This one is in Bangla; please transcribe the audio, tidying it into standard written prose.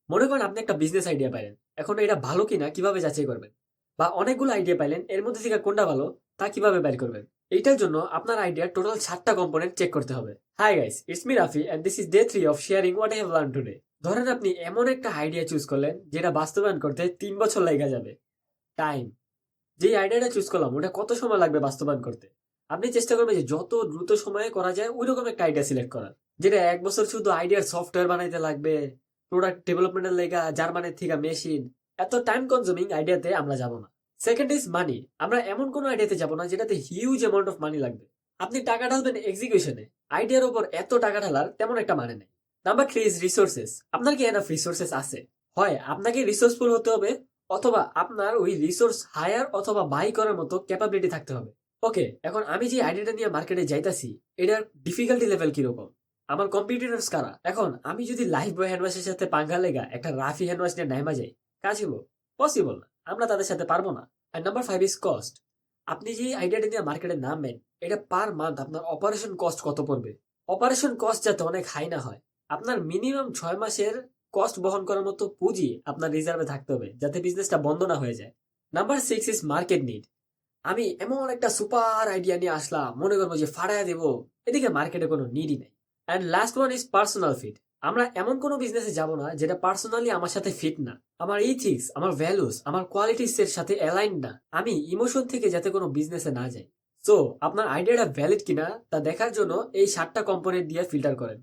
মনে করেন আপনি একটা বিজনেস আইডিয়া পাইলেন। এখন এটা ভালো কিনা কিভাবে যাচাই করবেন? বা অনেকগুলো আইডিয়া পাইলেন, এর মধ্যে থেকে কোনটা ভালো তা কিভাবে বের করবেন? এইটার জন্য আপনার আইডিয়ার টোটাল 7টা কম্পোনেন্ট চেক করতে হবে। Hi guys, it's me Rafi and this is day 3 of sharing what I have learn today. ধরেন আপনি এমন একটা আইডিয়া চুজ করলেন যেটা বাস্তবায়ন করতে 3 বছর লেগে যাবে। টাইম। যেই আইডিয়াটা চুজ করলাম ওটা কত সময় লাগবে বাস্তবায়ন করতে? আপনি চেষ্টা করবেন যে যত দ্রুত সময়ে করা যায় ওই রকম একটা আইডিয়া সিলেক্ট করার, যেটা 1 বছর শুধু আইডিয়ার সফটওয়্যার বানাইতে লাগবে, প্রোডাক্ট ডেভেলপমেন্টের লেগা জার্মানির থেকে মেশিন। এত টাইম কনজিউমিং আইডিয়াতে আমরা যাব না। Second is money. আমরা এমন কোনো আইডিয়াতে যাব না যেটাতে হিউজ অ্যামাউন্ট অফ মানি লাগবে। আপনি টাকা ঢালবেন এক্সিকিউশনে, আইডিয়ার উপর এত টাকা ঢালার তেমন একটা মানে নেই। Number 3 is resources. আপনার কি এনাফ রিসোর্সেস আছে? হয় আপনাকে রিসোর্সফুল হতে হবে, অথবা আপনার ওই রিসোর্স হায়ার অথবা বাই করার মতো ক্যাপাবিলিটি থাকতে হবে। ওকে, এখন আমি যে আইডিয়াটা নিয়ে মার্কেটে যাইতাছি, এটার ডিফিকাল্টি লেভেল কিরকম? আমার কম্পিটিটরস কারা? এখন আমি যদি লাইফ বয় হ্যান্ডওয়াশের সাথে পাঙ্গা লেগা একটা রাফি হ্যান্ডওয়াশ নিয়ে নাইমা যাই, কাজিব? পসিবল না, আমরা তাদের সাথে পারবো না। আর নাম্বার 5 ইজ কস্ট। আপনি যে আইডিয়াটা নিয়ে মার্কেটে নামবেন, এটা পার মান্থ আপনার অপারেশন কস্ট কত পড়বে? অপারেশন কস্ট যাতে অনেক হাই না হয়, আপনার মিনিমাম 6 মাসের কস্ট বহন করার মতো পুঁজি আপনার রিজার্ভে থাকতে হবে, যাতে বিজনেসটা বন্ধ না হয়ে যায়। Number 6 is market need. আমি এমন একটা সুপার আইডিয়া নিয়ে আসলাম, মনে করবো যে ফাড়ায় দেবো, এদিকে মার্কেটে কোনো নিডই নেই। And last one is personal fit. আমরা এমন কোনো বিজনেসে যাব না যেটা পার্সোনালি আমার সাথে ফিট না, আমার ইথিক্স, আমার ভ্যালুস, আমার কোয়ালিটিস এর সাথে অ্যালাইন না। আমি ইমোশন থেকে যাতে কোনো বিজনেসে না যাই। সো আপনার আইডিয়াটা ভ্যালিড কিনা তা দেখার জন্য এই 7টা কম্পোনেন্ট দিয়ে ফিল্টার করেন।